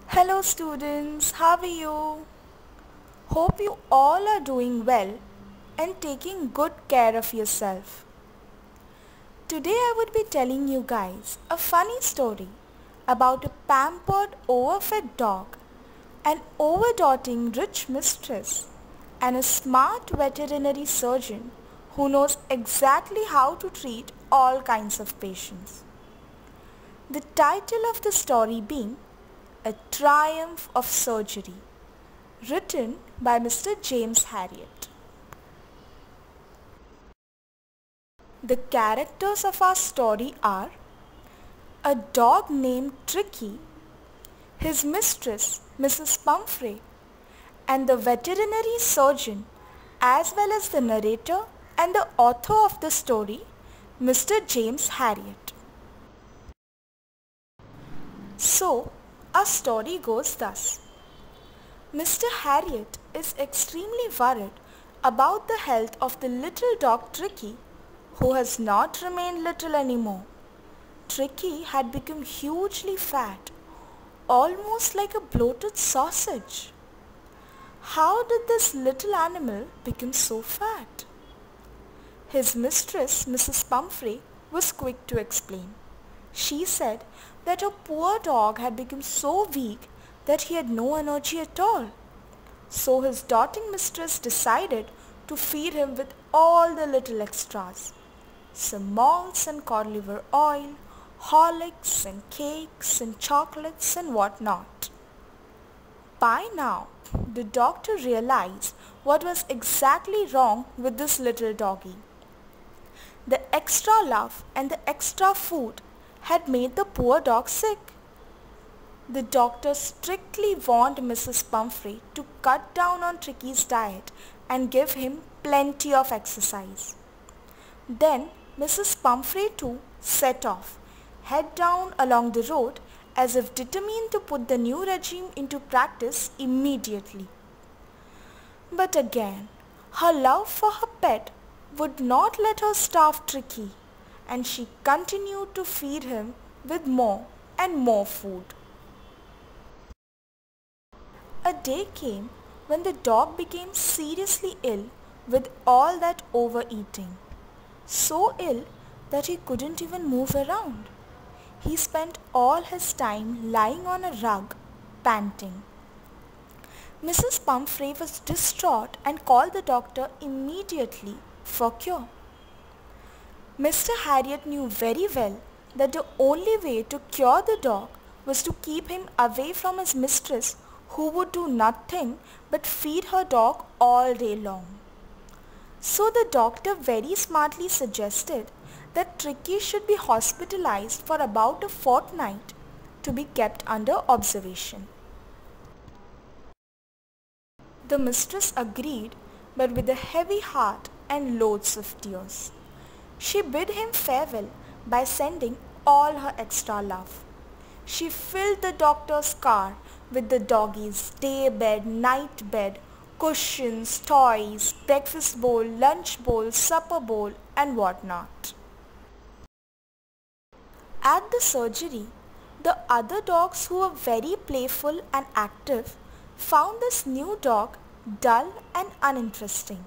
Hello students, how are you? Hope you all are doing well and taking good care of yourself. Today I would be telling you guys a funny story about a pampered overfed dog, an overdoting rich mistress, and a smart veterinary surgeon who knows exactly how to treat all kinds of patients. The title of the story being A Triumph of Surgery, written by Mr. James Herriot. The characters of our story are a dog named Tricky, his mistress Mrs. Pumphrey, and the veterinary surgeon, as well as the narrator and the author of the story, Mr. James Herriot. So, our story goes thus. Mr. Herriot is extremely worried about the health of the little dog Tricky, who has not remained little anymore. Tricky had become hugely fat, almost like a bloated sausage. How did this little animal become so fat? His mistress, Mrs. Pumphrey, was quick to explain. She said that her poor dog had become so weak that he had no energy at all. So his doting mistress decided to feed him with all the little extras. Some malts and cod liver oil, Horlicks and cakes and chocolates and whatnot. By now, the doctor realized what was exactly wrong with this little doggy. The extra love and the extra food had made the poor dog sick. The doctor strictly warned Mrs. Pumphrey to cut down on Tricky's diet and give him plenty of exercise. Then Mrs. Pumphrey too set off, head down along the road as if determined to put the new regime into practice immediately. But again, her love for her pet would not let her starve Tricky, and she continued to feed him with more and more food. A day came when the dog became seriously ill with all that overeating. So ill that he couldn't even move around. He spent all his time lying on a rug, panting. Mrs. Pumphrey was distraught and called the doctor immediately for cure. Mr. Herriot knew very well that the only way to cure the dog was to keep him away from his mistress, who would do nothing but feed her dog all day long. So the doctor very smartly suggested that Tricky should be hospitalized for about a fortnight to be kept under observation. The mistress agreed, but with a heavy heart and loads of tears. She bid him farewell by sending all her extra love. She filled the doctor's car with the doggy's day bed, night bed, cushions, toys, breakfast bowl, lunch bowl, supper bowl, and whatnot. At the surgery, the other dogs, who were very playful and active, found this new dog dull and uninteresting,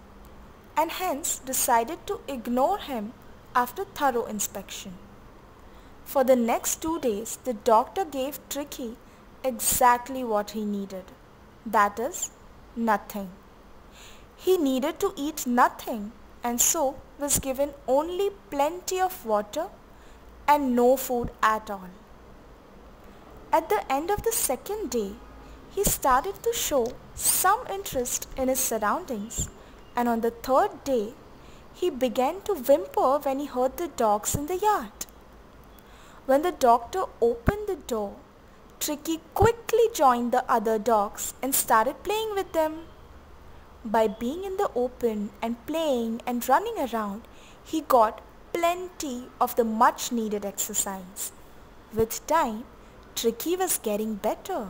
and hence decided to ignore him after thorough inspection. For the next 2 days, the doctor gave Tricky exactly what he needed. That is, nothing. He needed to eat nothing, and so was given only plenty of water and no food at all. At the end of the second day, he started to show some interest in his surroundings, and on the third day, he began to whimper when he heard the dogs in the yard. When the doctor opened the door, Tricky quickly joined the other dogs and started playing with them. By being in the open and playing and running around, he got plenty of the much needed exercise. With time, Tricky was getting better.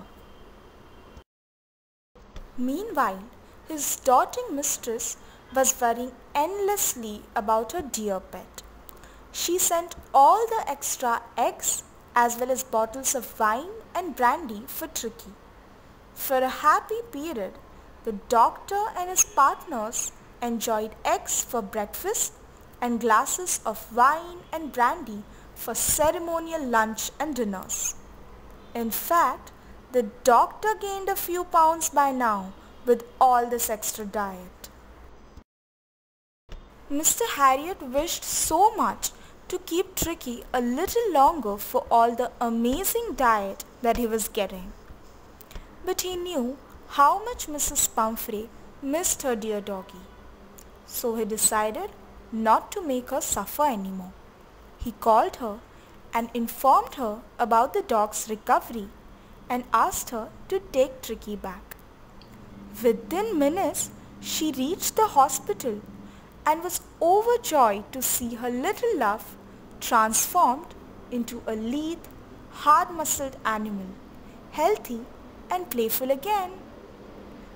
Meanwhile, his doting mistress was worrying endlessly about her dear pet. She sent all the extra eggs as well as bottles of wine and brandy for Tricky. For a happy period, the doctor and his partners enjoyed eggs for breakfast and glasses of wine and brandy for ceremonial lunch and dinners. In fact, the doctor gained a few pounds by now with all this extra diet. Mr. Herriot wished so much to keep Tricky a little longer for all the amazing diet that he was getting. But he knew how much Mrs. Pumphrey missed her dear doggie. So he decided not to make her suffer anymore. He called her and informed her about the dog's recovery and asked her to take Tricky back. Within minutes, she reached the hospital and was overjoyed to see her little love transformed into a lithe, hard-muscled animal, healthy and playful again.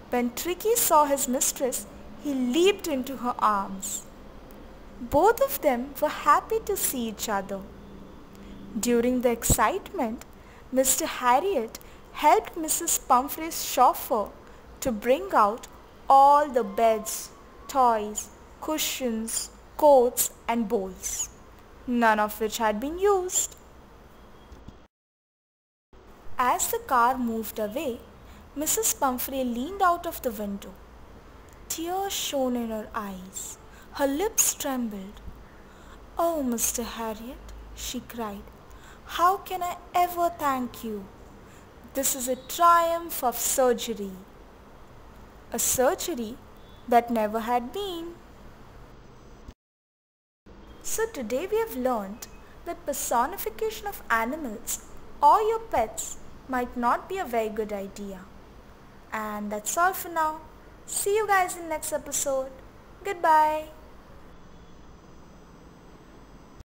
When Tricky saw his mistress, he leaped into her arms. Both of them were happy to see each other. During the excitement, Mr. Herriot helped Mrs. Pumphrey's chauffeur to bring out all the beds, toys, cushions, coats and bowls, none of which had been used. As the car moved away, Mrs. Pumphrey leaned out of the window. Tears shone in her eyes. Her lips trembled. "Oh, Mr. Herriot," she cried, "how can I ever thank you? This is a triumph of surgery." A surgery that never had been. So today we have learned that personification of animals or your pets might not be a very good idea. And that's all for now. See you guys in next episode. Goodbye.